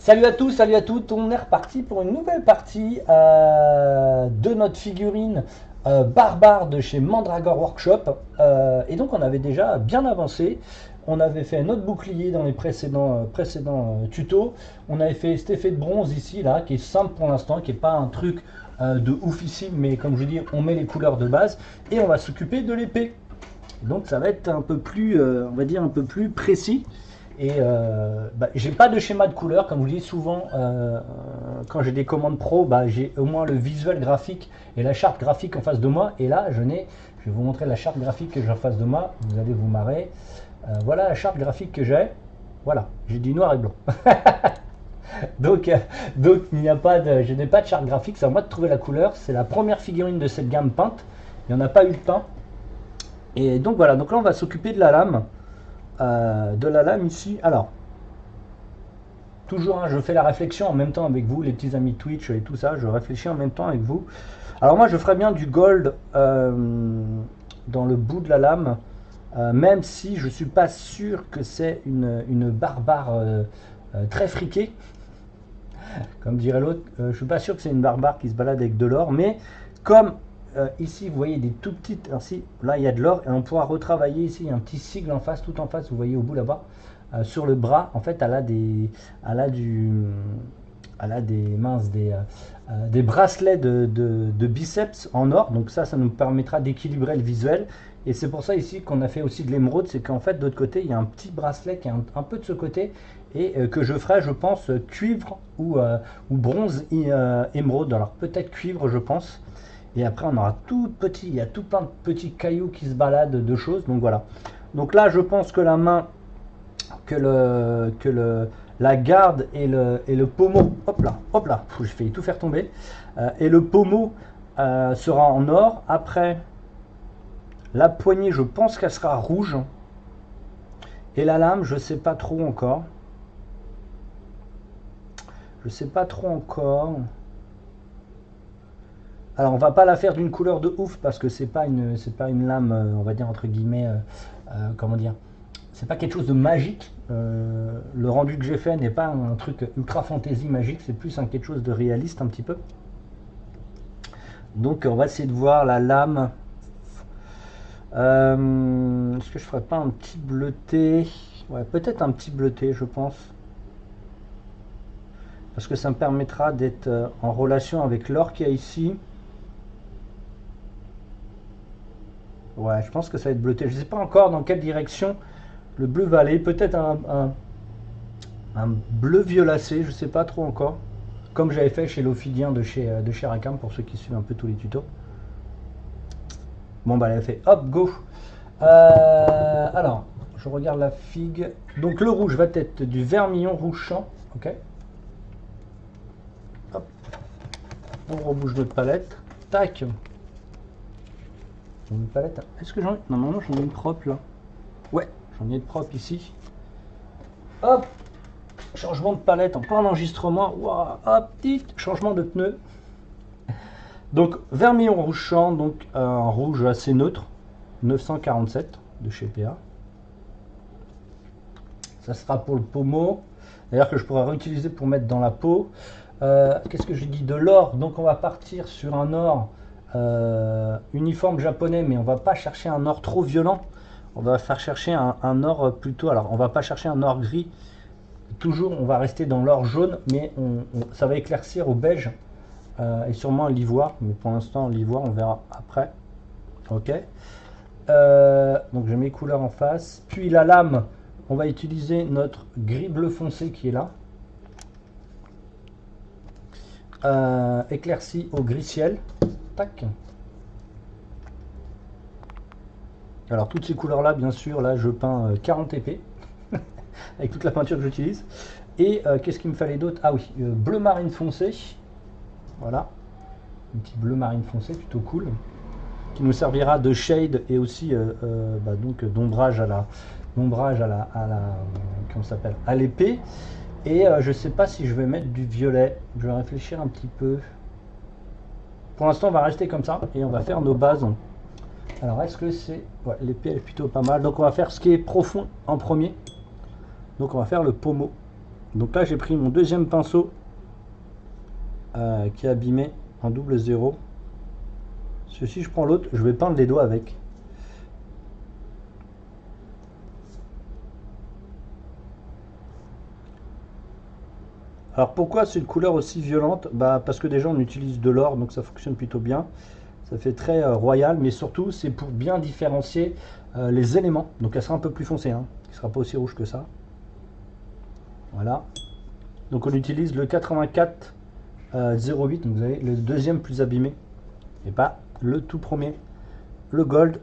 Salut à tous, salut à toutes, on est reparti pour une nouvelle partie de notre figurine barbare de chez Mandragore Workshop. Et donc on avait déjà bien avancé, on avait fait un autre bouclier dans les précédents tutos, on avait fait cet effet de bronze ici, là, qui est simple pour l'instant, qui n'est pas un truc de oufissime, mais comme je veux dire, on met les couleurs de base, et on va s'occuper de l'épée. Donc ça va être un peu plus, on va dire un peu plus précis. Et j'ai pas de schéma de couleur, comme je vous dis souvent, quand j'ai des commandes pro, j'ai au moins le visuel graphique et la charte graphique en face de moi. Et là, je vais vous montrer la charte graphique que j'ai en face de moi, vous allez vous marrer. Voilà la charte graphique que j'ai. Voilà, j'ai du noir et blanc. donc, il n'y a pas de, je n'ai pas de charte graphique, c'est à moi de trouver la couleur. C'est la première figurine de cette gamme peinte. Il n'y en a pas eu le temps. Et donc voilà, donc là on va s'occuper de la lame. Ici. Alors, toujours, hein, je fais la réflexion en même temps avec vous, les petits amis Twitch et tout ça, je réfléchis en même temps avec vous. Alors moi, je ferais bien du gold dans le bout de la lame, même si je suis pas sûr que c'est une barbare très friquée, comme dirait l'autre. Je suis pas sûr que c'est une barbare qui se balade avec de l'or, mais comme ici, vous voyez des tout petites. Ainsi, là, il y a de l'or et on pourra retravailler ici. Il y a un petit sigle en face, tout en face. Vous voyez au bout là-bas, sur le bras. En fait, elle a des bracelets de biceps en or. Donc ça nous permettra d'équilibrer le visuel. Et c'est pour ça ici qu'on a fait aussi de l'émeraude. C'est qu'en fait, de l'autre côté, il y a un petit bracelet qui est un peu de ce côté et que je ferai, je pense, cuivre ou bronze émeraude. Alors peut-être cuivre, je pense. Et après, on aura tout petit, il y a tout plein de petits cailloux qui se baladent de choses. Donc voilà. Donc là, je pense que la main, la garde et le pommeau, hop là, j'ai failli tout faire tomber. Et le pommeau sera en or. Après, la poignée, je pense qu'elle sera rouge. Et la lame, je sais pas trop encore. Je sais pas trop encore. Alors on va pas la faire d'une couleur de ouf parce que c'est pas une lame, on va dire entre guillemets, comment dire, c'est pas quelque chose de magique. Le rendu que j'ai fait n'est pas un truc ultra fantasy magique, c'est plus quelque chose de réaliste un petit peu. Donc on va essayer de voir la lame. Est-ce que je ferais pas un petit bleuté? Ouais, peut-être un petit bleuté, je pense. Parce que ça me permettra d'être en relation avec l'or qu'il y a ici. Ouais, je pense que ça va être bleuté. Je ne sais pas encore dans quelle direction le bleu va aller. Peut-être un bleu violacé, je ne sais pas trop encore. Comme j'avais fait chez l'Ophidien de chez Rackham, pour ceux qui suivent un peu tous les tutos. Bon, bah, elle a fait hop, go. Alors, je regarde la figue. Donc, le rouge va être du vermillon rouge champ. Ok. Hop. On rebouge notre palette. Tac. Une palette. Est-ce que j'en ai. Normalement, j'en ai une propre là. Ouais, j'en ai une propre ici. Hop. Changement de palette en plein enregistrement. Wow. Hop, petit changement de pneu. Donc, vermillon rouge champ, donc un rouge assez neutre. 947 de chez PA. Ça sera pour le pommeau. D'ailleurs, que je pourrais réutiliser pour mettre dans la peau. Qu'est-ce que j'ai dit? De l'or. Donc, on va partir sur un or. Uniforme japonais, mais on va pas chercher un or trop violent. On va faire chercher un or plutôt. Alors, on va pas chercher un or gris. Toujours, on va rester dans l'or jaune, mais ça va éclaircir au beige et sûrement à l'ivoire. Mais pour l'instant, l'ivoire, on verra après. Ok. Donc, j'ai mes couleurs en face. Puis la lame, on va utiliser notre gris bleu foncé qui est là. Éclairci au gris ciel. Tac. Alors toutes ces couleurs là, bien sûr, là je peins 40 épées avec toute la peinture que j'utilise. Et qu'est-ce qu'il me fallait d'autre? Ah oui, bleu marine foncé. Voilà, un petit bleu marine foncé plutôt cool, qui nous servira de shade et aussi donc d'ombrage à comment ça s'appelle, à l'épée. Et je sais pas si je vais mettre du violet. Je vais réfléchir un petit peu. Pour l'instant, on va rester comme ça et on va faire nos bases. Alors, est-ce que c'est... Ouais, l'épée est plutôt pas mal. Donc, on va faire ce qui est profond en premier. Donc, on va faire le pommeau. Donc là j'ai pris mon deuxième pinceau qui est abîmé en double zéro. Ceci je prends l'autre, je vais peindre les doigts avec. Alors pourquoi c'est une couleur aussi violente? Bah parce que déjà on utilise de l'or, donc ça fonctionne plutôt bien. Ça fait très royal, mais surtout c'est pour bien différencier les éléments. Donc elle sera un peu plus foncée, hein. Il ne sera pas aussi rouge que ça. Voilà. Donc on utilise le 84 08, donc vous avez le deuxième plus abîmé, et pas le tout premier, le gold.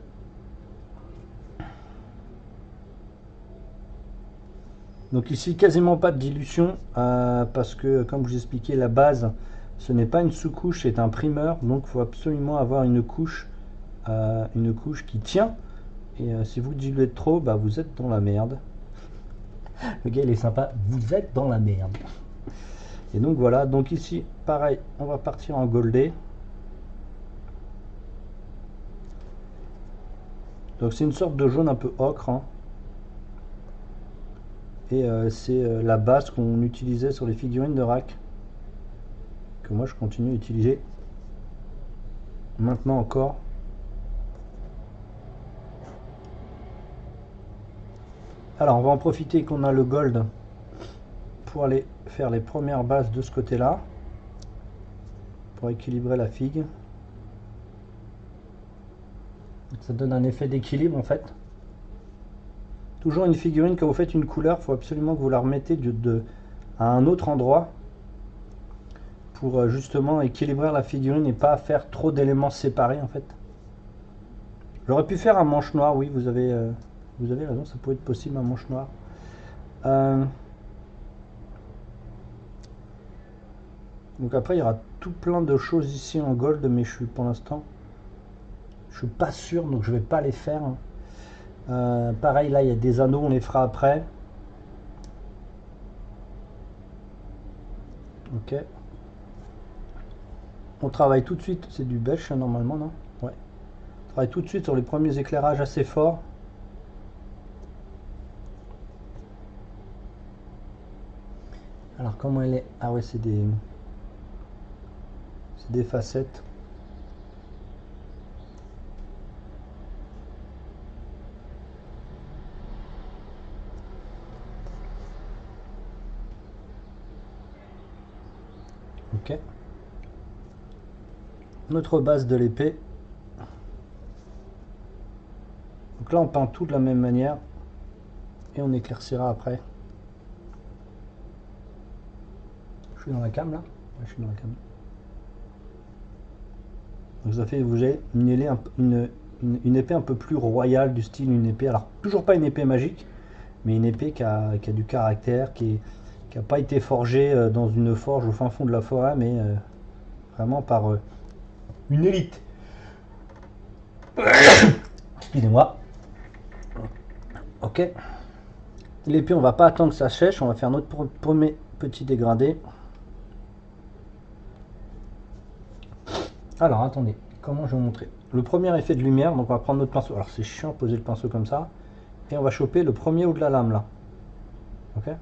Donc ici quasiment pas de dilution parce que comme je vous expliquais, la base ce n'est pas une sous-couche, c'est un primeur, donc il faut absolument avoir une couche qui tient. Et si vous diluez trop, bah, vous êtes dans la merde. Le gars il est sympa, vous êtes dans la merde. Et donc voilà, donc ici pareil, on va partir en goldé. Donc c'est une sorte de jaune un peu ocre, hein. Et c'est la base qu'on utilisait sur les figurines de Rak, que moi je continue à utiliser maintenant encore. Alors on va en profiter qu'on a le gold pour aller faire les premières bases de ce côté là, pour équilibrer la figue. Ça donne un effet d'équilibre en fait. Toujours une figurine, quand vous faites une couleur, il faut absolument que vous la remettez à un autre endroit pour justement équilibrer la figurine et pas faire trop d'éléments séparés en fait. J'aurais pu faire un manche noir, oui, vous avez raison, ça pourrait être possible un manche noir. Donc après il y aura tout plein de choses ici en gold, mais pour l'instant je suis pas sûr, donc je vais pas les faire. Pareil là il y a des anneaux, on les fera après. Ok. On travaille tout de suite, c'est du beige normalement, non? Ouais. On travaille tout de suite sur les premiers éclairages assez forts. Alors comment elle est? Ah ouais, c'est des facettes. Ok. Notre base de l'épée. Donc là on peint tout de la même manière et on éclaircira après. Je suis dans la cam là? Ouais, je suis dans la cam. Donc ça fait, vous avez une épée un peu plus royale, du style une épée, alors toujours pas une épée magique, mais une épée qui a du caractère, qui n'a pas été forgée dans une forge au fin fond de la forêt, mais vraiment par une élite. Excusez-moi. Ok. L'épée, on va pas attendre que ça sèche, on va faire notre premier petit dégradé. Alors attendez, comment je vais vous montrer? Le premier effet de lumière, donc on va prendre notre pinceau. Alors c'est chiant de poser le pinceau comme ça. Et on va choper le premier haut de la lame là. Ok.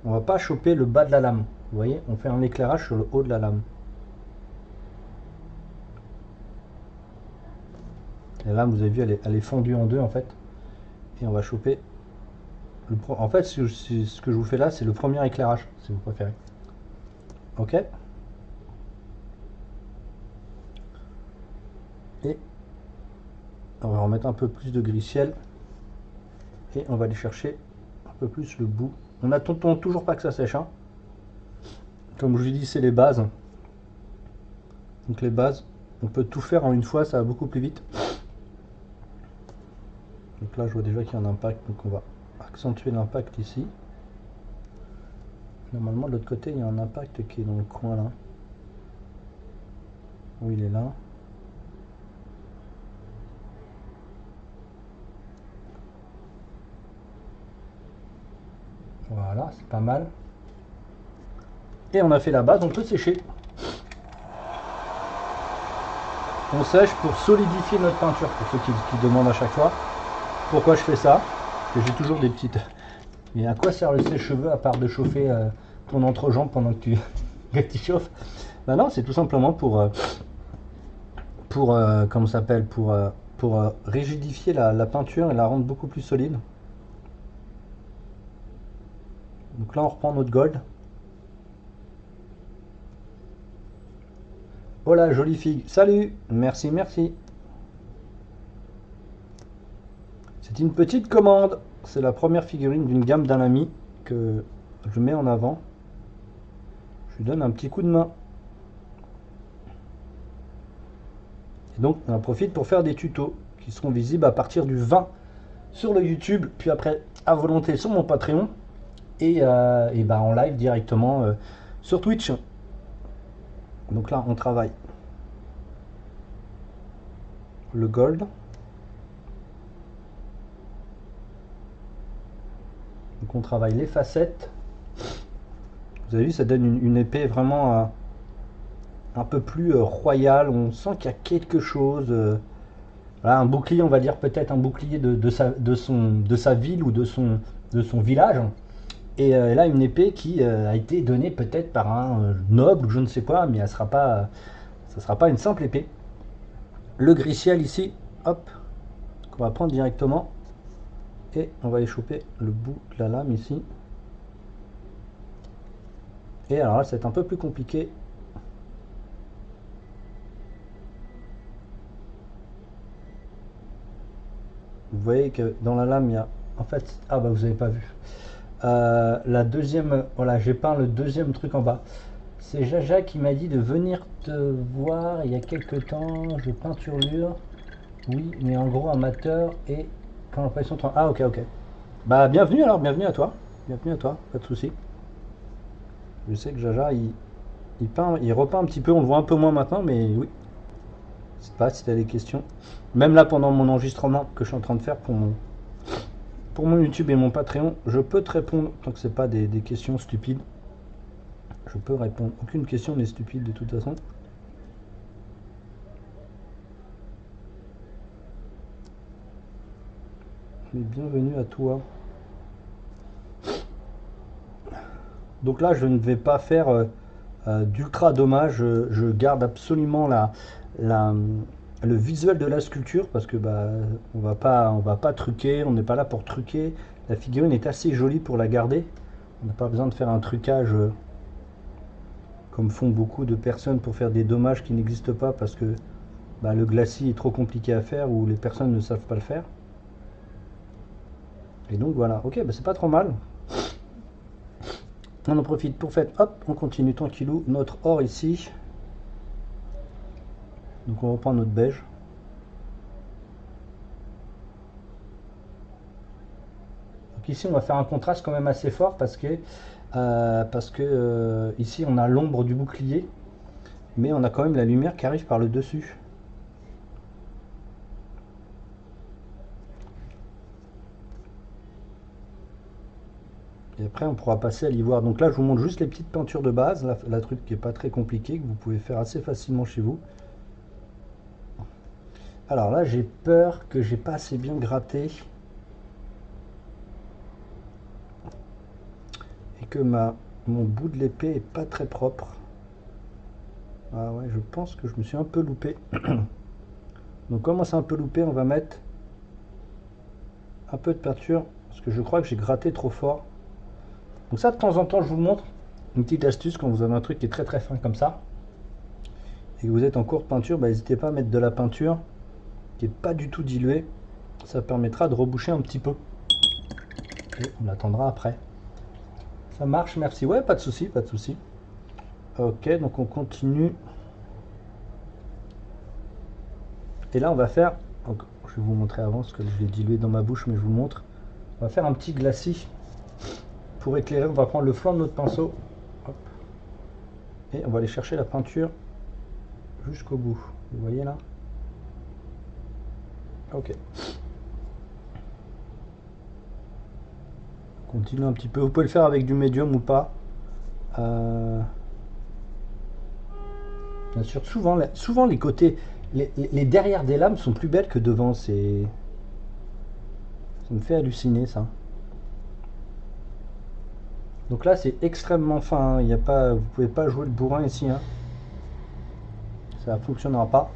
On va pas choper le bas de la lame. Vous voyez, on fait un éclairage sur le haut de la lame. La lame, vous avez vu, elle est fondue en deux en fait. Et on va choper. En fait, ce que je vous fais là, c'est le premier éclairage, si vous préférez. Ok. Et on va remettre un peu plus de gris ciel. Et on va aller chercher un peu plus le bout. On n'attend toujours pas que ça sèche, hein. Comme je vous dis, c'est les bases. Donc les bases, on peut tout faire en une fois, ça va beaucoup plus vite. Donc là, je vois déjà qu'il y a un impact, donc on va accentuer l'impact ici. Normalement, de l'autre côté, il y a un impact qui est dans le coin là. Oui, il est là. Voilà, c'est pas mal. Et on a fait la base, on peut sécher. On sèche pour solidifier notre peinture, pour ceux qui demandent à chaque fois pourquoi je fais ça. Parce que j'ai toujours des petites Et à quoi sert le sèche-cheveux à part de chauffer ton entrejambe pendant que que tu chauffes? Bah non, c'est tout simplement comment ça s'appelle, pour rigidifier la peinture et la rendre beaucoup plus solide. Donc là, on reprend notre gold. Oh là, jolie figue. Salut, merci, merci. C'est une petite commande. C'est la première figurine d'une gamme d'un ami que je mets en avant. Je lui donne un petit coup de main. Et donc, on en profite pour faire des tutos qui seront visibles à partir du 20 sur le YouTube, puis après à volonté sur mon Patreon et bah, en live directement sur Twitch. Donc là, on travaille le gold. Donc on travaille les facettes. Vous avez vu, ça donne une épée vraiment un peu plus royale. On sent qu'il y a quelque chose. Voilà, un bouclier, on va dire peut-être un bouclier de sa ville ou de son village. Et là, une épée qui a été donnée peut-être par un noble ou je ne sais quoi, mais ça sera pas une simple épée. Le gris-ciel ici, hop, qu'on va prendre directement. Et on va aller choper le bout de la lame ici. Et alors là, c'est un peu plus compliqué. Vous voyez que dans la lame, il y a... En fait, ah bah vous avez pas vu. La deuxième, voilà, j'ai peint le deuxième truc en bas. C'est Jaja qui m'a dit de venir te voir il y a quelques temps. Je peinturlure. Oui, mais en gros amateur et quand l'impression... Ah ok, ok. Bah bienvenue alors, bienvenue à toi. Bienvenue à toi, pas de souci. Je sais que Jaja, il peint, il repeint un petit peu, on le voit un peu moins maintenant, mais oui. Je sais pas si tu as des questions. Même là, pendant mon enregistrement que je suis en train de faire pour mon YouTube et mon Patreon, je peux te répondre, tant que c'est pas des questions stupides. Je peux répondre. Aucune question n'est stupide de toute façon. Mais bienvenue à toi. Donc là, je ne vais pas faire d'ultra dommage. Je garde absolument le visuel de la sculpture parce que bah, on va pas truquer. On n'est pas là pour truquer. La figurine est assez jolie pour la garder. On n'a pas besoin de faire un trucage comme font beaucoup de personnes pour faire des dommages qui n'existent pas parce que bah, le glacis est trop compliqué à faire ou les personnes ne savent pas le faire. Et donc voilà, ok, bah c'est pas trop mal. On en profite pour faire, hop, on continue tranquillou, notre or ici. Donc on reprend notre beige. Donc ici on va faire un contraste quand même assez fort parce que ici on a l'ombre du bouclier, mais on a quand même la lumière qui arrive par le dessus. Et après on pourra passer à l'ivoire. Donc là je vous montre juste les petites peintures de base, la truc qui n'est pas très compliqué, que vous pouvez faire assez facilement chez vous. Alors là j'ai peur que j'ai pas assez bien gratté. Et que mon bout de l'épée est pas très propre. Ah ouais, je pense que je me suis un peu loupé. Donc comme c'est un peu loupé, on va mettre un peu de peinture, parce que je crois que j'ai gratté trop fort. Donc ça, de temps en temps, je vous montre une petite astuce quand vous avez un truc qui est très très fin comme ça et que vous êtes en cours de peinture, bah, n'hésitez pas à mettre de la peinture qui n'est pas du tout diluée. Ça permettra de reboucher un petit peu. Et on attendra après. Ça marche, merci. Ouais, pas de souci, pas de souci. Ok, donc on continue. Et là, on va faire... Donc, je vais vous montrer avant ce que je l'ai dilué dans ma bouche, mais je vous montre. On va faire un petit glacis. Pour éclairer, on va prendre le flanc de notre pinceau. Hop. Et on va aller chercher la peinture jusqu'au bout. Vous voyez là? Ok. Continue un petit peu. Vous pouvez le faire avec du médium ou pas. Bien sûr, souvent les côtés, les derrière des lames sont plus belles que devant. Ça me fait halluciner ça. Donc là c'est extrêmement fin, hein. Il y a pas, vous pouvez pas jouer le bourrin ici, hein. Ça ne fonctionnera pas.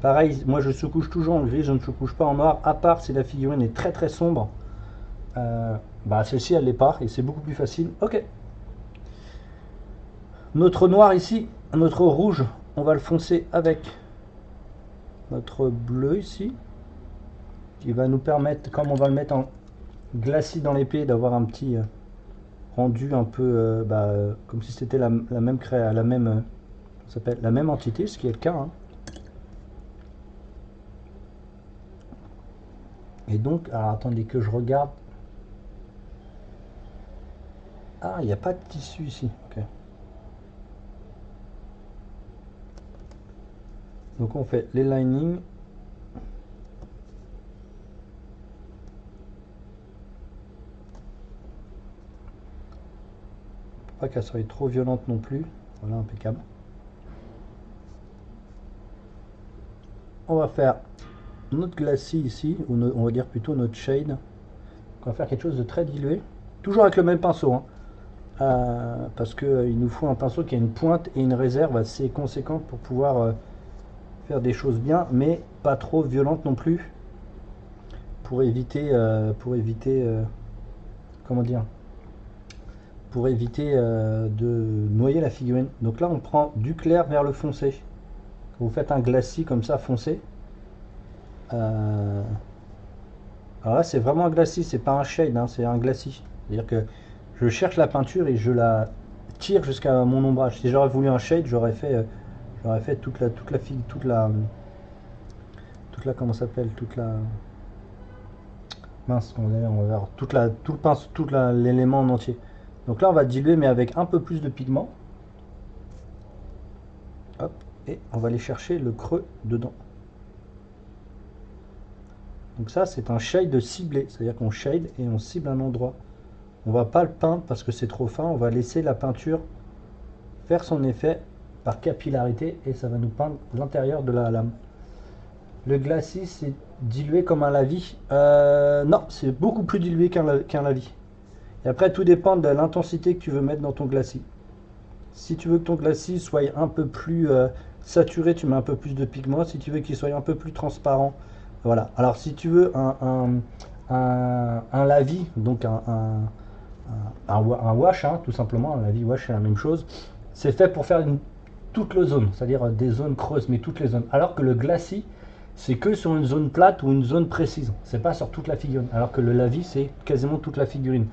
Pareil, moi je sous-couche toujours en gris, je ne sous-couche pas en noir, à part si la figurine est très très sombre. Bah celle-ci elle l'est pas et c'est beaucoup plus facile. Ok. Notre noir ici, notre rouge, on va le foncer avec notre bleu ici, qui va nous permettre, comme on va le mettre en glacis dans l'épée, d'avoir un petit rendu un peu comme si c'était la même ça s'appelle la même entité, ce qui est le cas, hein. Et donc, alors attendez que je regarde. Ah, il n'y a pas de tissu ici. Ok. Donc on fait les linings. Pas qu'elle soit trop violente non plus. Voilà, impeccable. On va faire notre glacis ici, ou on va dire plutôt notre shade. On va faire quelque chose de très dilué. Toujours avec le même pinceau, hein. Parce qu'il nous faut un pinceau qui a une pointe et une réserve assez conséquente pour pouvoir faire des choses bien, mais pas trop violentes non plus, pour éviter, comment dire, pour éviter de noyer la figurine. Donc là on prend du clair vers le foncé. Quand vous faites un glacis comme ça foncé, alors là c'est vraiment un glacis, c'est pas un shade, hein, c'est un glacis. C'est-à-dire que je cherche la peinture et je la tire jusqu'à mon ombrage. Si j'aurais voulu un shade, j'aurais fait comment ça s'appelle, mince, on va voir, tout le pince, l'élément en entier. Donc là on va diluer mais avec un peu plus de pigment. Hop, et on va aller chercher le creux dedans. Donc ça c'est un shade ciblé, c'est-à-dire qu'on shade et on cible un endroit. On va pas le peindre parce que c'est trop fin, on va laisser la peinture faire son effet par capillarité et ça va nous peindre l'intérieur de la lame. Le glacis c'est dilué comme un lavis. Non, c'est beaucoup plus dilué qu'un lavis. Et après tout dépend de l'intensité que tu veux mettre dans ton glacis. Si tu veux que ton glacis soit un peu plus saturé, tu mets un peu plus de pigment. Si tu veux qu'il soit un peu plus transparent, voilà. Alors si tu veux un lavis, donc un wash, hein, tout simplement, un lavis wash c'est la même chose. C'est fait pour faire toute la zone, c'est-à-dire des zones creuses, mais toutes les zones. Alors que le glacis, c'est que sur une zone plate ou une zone précise. C'est pas sur toute la figurine. Alors que le lavis, c'est quasiment toute la figurine.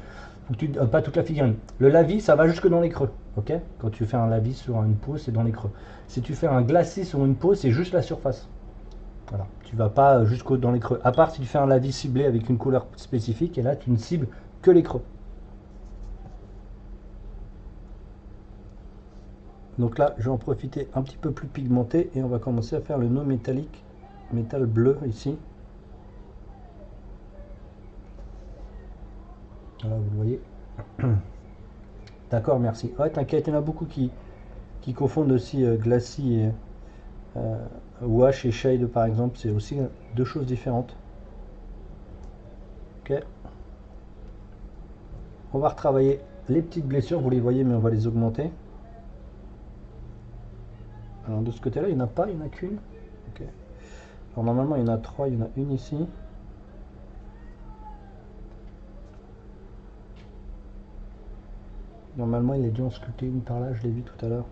Pas toute la figurine. Le lavis, ça va jusque dans les creux. Ok. Quand tu fais un lavis sur une peau, c'est dans les creux. Si tu fais un glacis sur une peau, c'est juste la surface. Voilà. Tu vas pas jusqu'au dans les creux. À part si tu fais un lavis ciblé avec une couleur spécifique, et là tu ne cibles que les creux. Donc là, je vais en profiter un petit peu plus pigmenté et on va commencer à faire le nœud métallique, métal bleu ici. Voilà, vous le voyez. D'accord, merci. Ouais, t'inquiète, il y en a beaucoup qui confondent aussi glacis et wash et shade par exemple. C'est aussi deux choses différentes. Ok. On va retravailler les petites blessures, vous les voyez, mais on va les augmenter. Alors de ce côté-là, il n'y en a pas, il n'y en a qu'une. Ok. Alors normalement, il y en a trois, il y en a une ici. Normalement, il est dû en sculpter une par là, je l'ai vu tout à l'heure.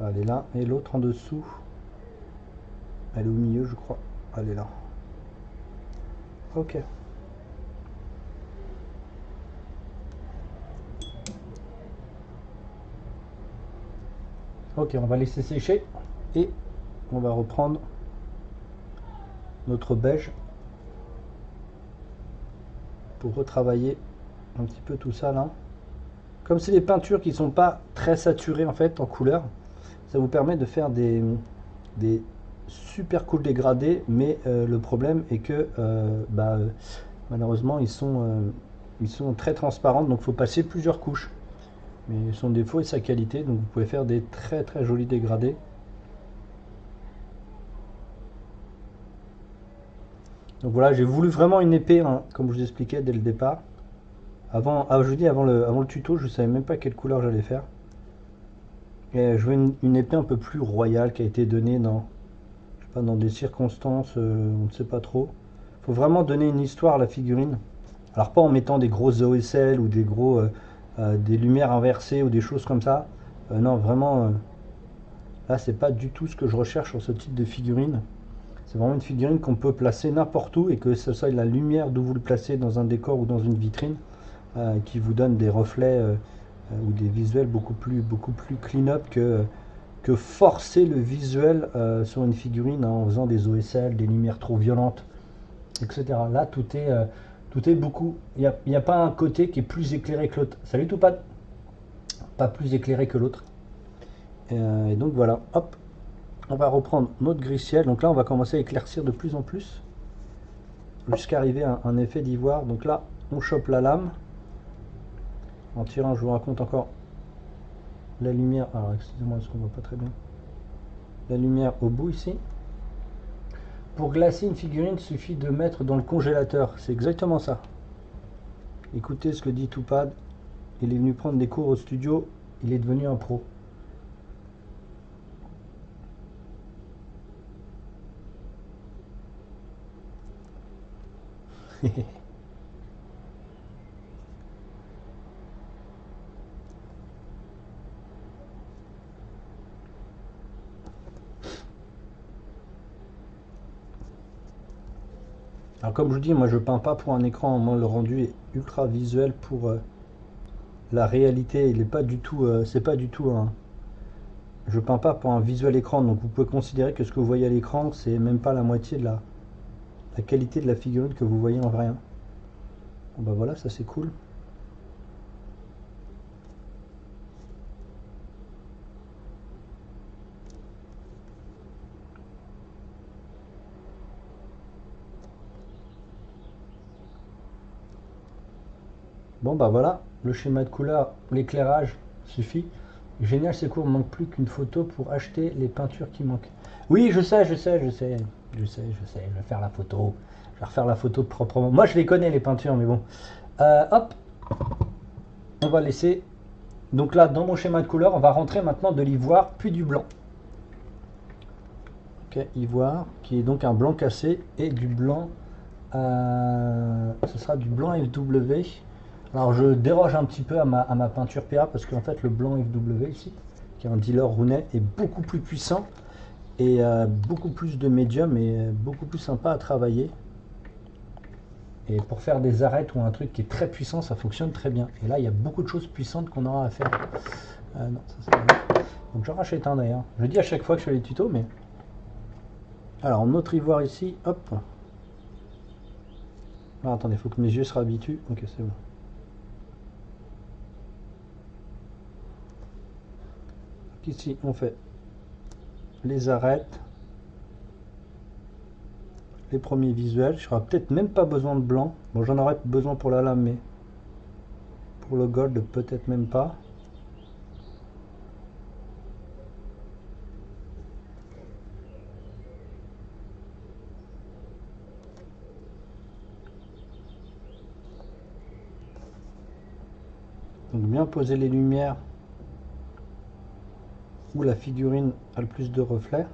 Elle est là. Et l'autre en dessous, elle est au milieu, je crois. Elle est là. Ok. Ok, on va laisser sécher. Et on va reprendre notre beige pour retravailler un petit peu tout ça là. Comme c'est des peintures qui sont pas très saturées en fait en couleur, ça vous permet de faire des super cool dégradés, mais le problème est que malheureusement ils sont très transparentes, donc il faut passer plusieurs couches. Mais son défaut est sa qualité, donc vous pouvez faire des très très jolis dégradés. Donc voilà, j'ai voulu vraiment une épée, hein, comme je vous expliquais dès le départ. Je vous dis, avant le tuto, je savais même pas quelle couleur j'allais faire. Et je veux une épée un peu plus royale qui a été donnée dans, je sais pas, dans des circonstances, on ne sait pas trop. Faut vraiment donner une histoire à la figurine. Alors pas en mettant des grosses OSL ou des lumières inversées ou des choses comme ça. Non, vraiment, là c'est pas du tout ce que je recherche sur ce type de figurine. C'est vraiment une figurine qu'on peut placer n'importe où et que ce soit la lumière d'où vous le placez dans un décor ou dans une vitrine qui vous donne des reflets ou des visuels beaucoup plus clean-up que forcer le visuel sur une figurine en faisant des OSL, des lumières trop violentes, etc. Là, tout est beaucoup. Il n'y a pas un côté qui est plus éclairé que l'autre. Salut Toupad. Pas plus éclairé que l'autre. Et donc voilà, hop, on va reprendre notre gris-ciel. Donc là, on va commencer à éclaircir de plus en plus jusqu'à arriver à un effet d'ivoire. Donc là, on chope la lame. En tirant, je vous raconte encore la lumière. Alors, excusez-moi, parce qu'on voit pas très bien. La lumière au bout ici. Pour glacer une figurine, il suffit de mettre dans le congélateur. C'est exactement ça. Écoutez ce que dit Toupad. Il est venu prendre des cours au studio. Il est devenu un pro. Alors comme je vous dis, moi je peins pas pour un écran. Moi le rendu est ultra visuel pour la réalité. Il est pas du tout, c'est pas du tout un. Je peins pas pour un visuel écran, donc vous pouvez considérer que ce que vous voyez à l'écran, c'est même pas la moitié de la qualité de la figurine que vous voyez en vrai. Bon bah voilà, ça c'est cool. Bon bah voilà, le schéma de couleur, l'éclairage suffit. Génial, c'est court, il manque plus qu'une photo pour acheter les peintures qui manquent. Oui, je vais faire la photo. Je vais refaire la photo proprement. Moi je les connais les peintures, mais bon. Hop, on va laisser. Donc là, dans mon schéma de couleur, on va rentrer maintenant de l'ivoire puis du blanc. Ok, ivoire, qui est donc un blanc cassé et du blanc. Ce sera du blanc FW. Alors je déroge un petit peu à ma peinture PA parce qu'en fait le blanc FW ici, qui est un dealer rounet, est beaucoup plus puissant et beaucoup plus de médium et beaucoup plus sympa à travailler. Et pour faire des arêtes ou un truc qui est très puissant, ça fonctionne très bien. Et là, il y a beaucoup de choses puissantes qu'on aura à faire. Non, ça c'est pas. Donc j'en rachète un d'ailleurs. Je dis à chaque fois que je fais les tutos, mais. Alors, notre ivoire ici, hop. Alors, attendez, il faut que mes yeux se réhabituent. Ok, c'est bon. Donc ici, on fait les arêtes, les premiers visuels. Je n'aurai peut-être même pas besoin de blanc. Bon, j'en aurais besoin pour la lame, mais pour le gold, peut-être même pas. Donc bien poser les lumières où la figurine a le plus de reflets. De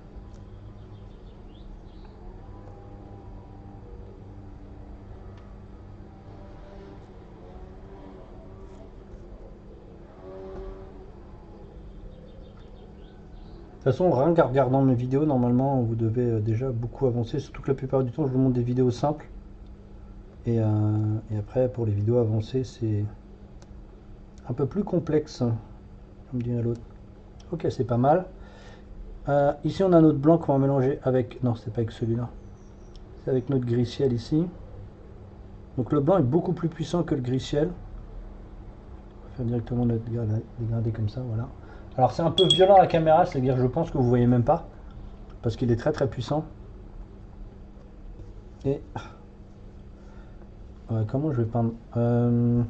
toute façon, rien qu'en regardant mes vidéos, normalement, vous devez déjà beaucoup avancer. Surtout que la plupart du temps, je vous montre des vidéos simples. Et après, pour les vidéos avancées, c'est un peu plus complexe, comme dirait l'autre. Ok, c'est pas mal. Ici, on a notre blanc qu'on va mélanger avec. Non, c'est pas avec celui-là. C'est avec notre gris ciel ici. Donc le blanc est beaucoup plus puissant que le gris ciel. On va faire directement notre dégradé comme ça, voilà. Alors c'est un peu violent à la caméra, c'est-à-dire je pense que vous voyez même pas. Parce qu'il est très très puissant. Et comment je vais peindre je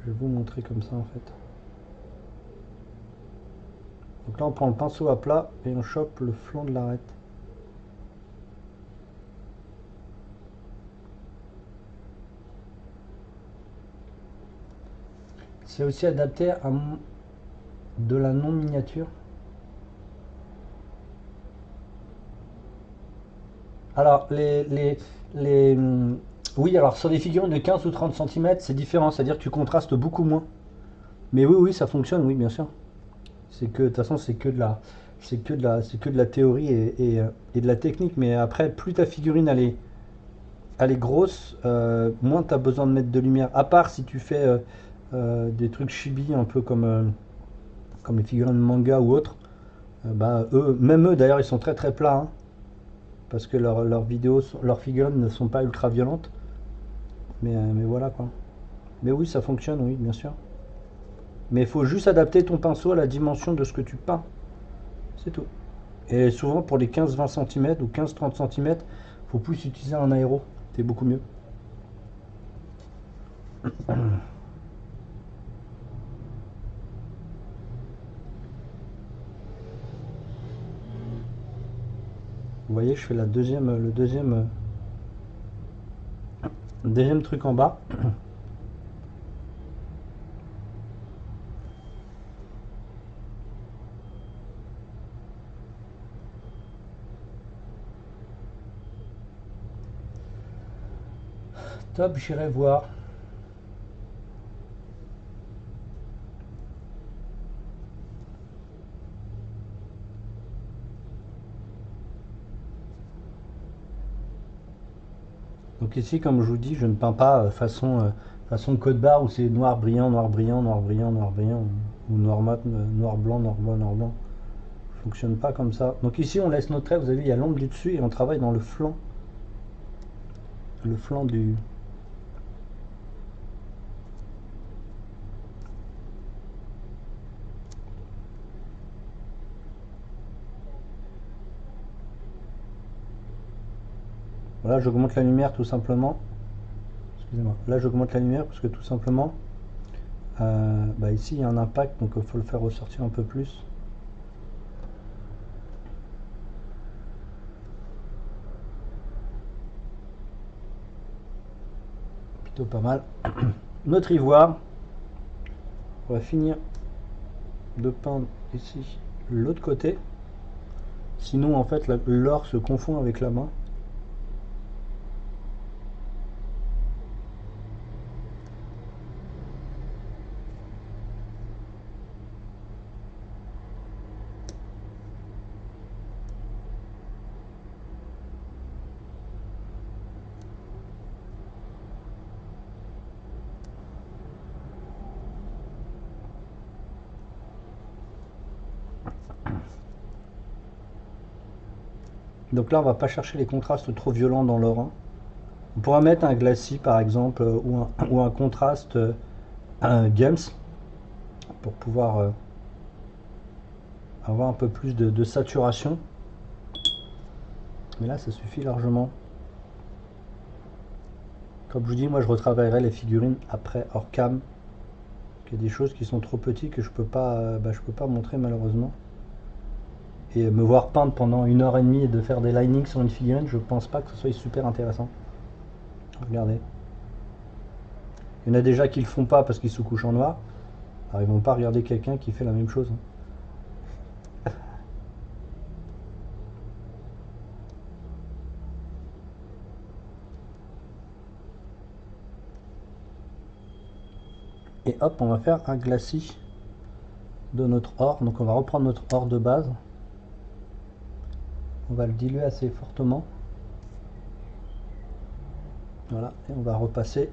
vais vous montrer comme ça en fait. Donc là on prend le pinceau à plat et on chope le flanc de l'arête. C'est aussi adapté à de la non-miniature. Alors, oui, alors sur des figurines de 15 ou 30 centimètres, c'est différent, c'est-à-dire que tu contrastes beaucoup moins. Mais oui, oui, ça fonctionne, oui, bien sûr. C'est que, de toute façon, c'est que de la théorie et de la technique. Mais après, plus ta figurine elle est grosse, moins tu as besoin de mettre de lumière. À part si tu fais des trucs chibi, un peu comme les figurines de manga ou autres. Bah, même eux d'ailleurs, ils sont très très plats, hein, parce que leurs vidéos, leurs figurines ne sont pas ultra violentes. Mais voilà quoi. Mais oui, ça fonctionne, oui, bien sûr. Mais il faut juste adapter ton pinceau à la dimension de ce que tu peins. C'est tout. Et souvent pour les 15-20 cm ou 15-30 cm, faut plus utiliser un aéro. C'est beaucoup mieux. Vous voyez, je fais le deuxième truc en bas. Top, j'irai voir. Donc ici, comme je vous dis, je ne peins pas façon code barre où c'est noir brillant, noir brillant, noir brillant, noir brillant, ou noir mat, noir blanc, noir blanc, noir blanc. Ça fonctionne pas comme ça. Donc ici, on laisse notre trait, vous avez vu, il y a l'ombre du dessus et on travaille dans le flanc du. Voilà, j'augmente la lumière tout simplement. Excusez-moi. Là, j'augmente la lumière parce que tout simplement, bah ici, il y a un impact, donc il faut le faire ressortir un peu plus. Plutôt pas mal. Notre ivoire, on va finir de peindre ici l'autre côté. Sinon, en fait, l'or se confond avec la main. Donc là, on va pas chercher les contrastes trop violents dans l'or, hein. On pourra mettre un glacis, par exemple, ou un contraste, un gems, pour pouvoir avoir un peu plus de saturation. Mais là, ça suffit largement. Comme je vous dis, moi, je retravaillerai les figurines après hors cam. Il y a des choses qui sont trop petites que je peux pas montrer malheureusement. Et me voir peindre pendant 1 heure et demie et de faire des linings sur une figurine, je pense pas que ce soit super intéressant. Regardez. Il y en a déjà qui le font pas parce qu'ils se couchent en noir. Alors ils vont pas regarder quelqu'un qui fait la même chose, hein. Et hop, on va faire un glacis de notre or. Donc on va reprendre notre or de base. On va le diluer assez fortement. Voilà, et on va repasser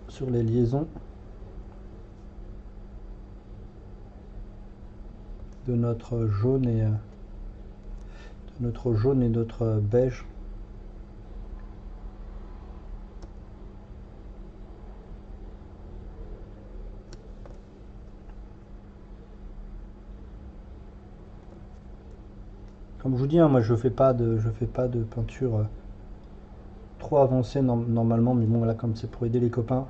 sur les liaisons de notre jaune et notre beige. Comme je vous dis, hein, moi je fais pas de peinture trop avancée normalement, mais bon là comme c'est pour aider les copains.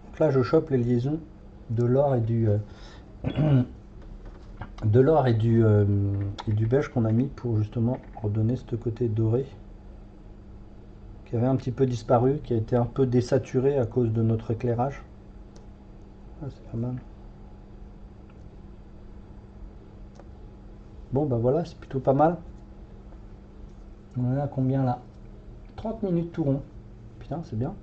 Donc là je chope les liaisons de l'or et du de l'or et du beige qu'on a mis pour justement redonner ce côté doré qui avait un petit peu disparu, qui a été un peu désaturé à cause de notre éclairage. Ah, c'est pas mal. Bon bah voilà, c'est plutôt pas mal. On en a combien là? 30 minutes tout rond. Putain, c'est bien.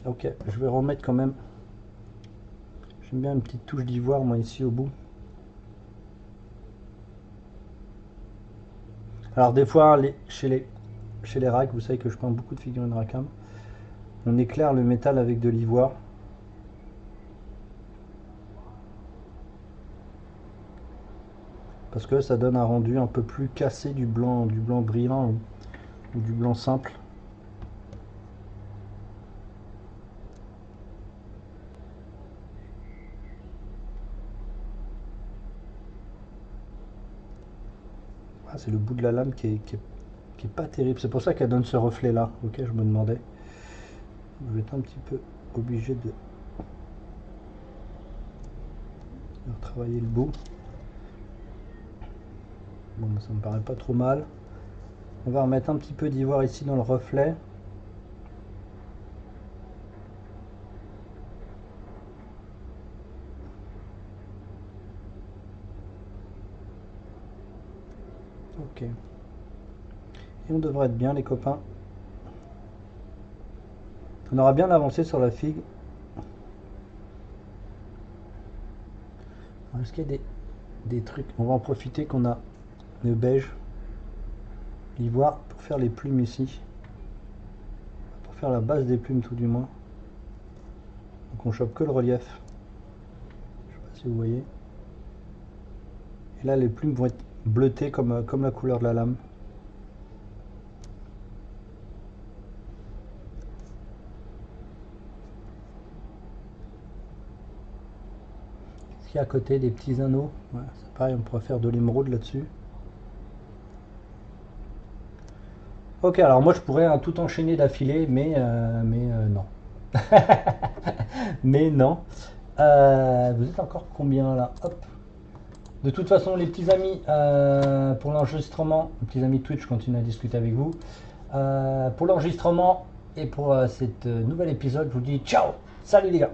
Ok, je vais remettre quand même. J'aime bien une petite touche d'ivoire moi ici au bout. Alors des fois, chez les racks, vous savez que je peins beaucoup de figurines Rackham. On éclaire le métal avec de l'ivoire. Parce que ça donne un rendu un peu plus cassé du blanc brillant ou du blanc simple. Ah, c'est le bout de la lame qui est pas terrible. C'est pour ça qu'elle donne ce reflet là. Ok, je me demandais. Je vais être un petit peu obligé de retravailler le bout. Bon, ça me paraît pas trop mal. On va remettre un petit peu d'ivoire ici dans le reflet. Ok. Et on devrait être bien les copains. On aura bien avancé sur la figue. Est-ce qu'il y a des trucs? On va en profiter qu'on a le beige, l'ivoire pour faire les plumes ici. Pour faire la base des plumes tout du moins. Donc on chope que le relief. Je sais pas si vous voyez. Et là les plumes vont être bleutées comme la couleur de la lame. Est-ce qu'il y a à côté des petits anneaux? Ouais, c'est pareil, on pourrait faire de l'émeraude là-dessus. Ok, alors moi je pourrais tout enchaîner d'affilée, mais non. Mais non. Vous êtes encore combien là? Hop. De toute façon, les petits amis, pour l'enregistrement, les petits amis Twitch, je continue à discuter avec vous. Pour l'enregistrement et pour cet nouvel épisode, je vous dis ciao. Salut les gars.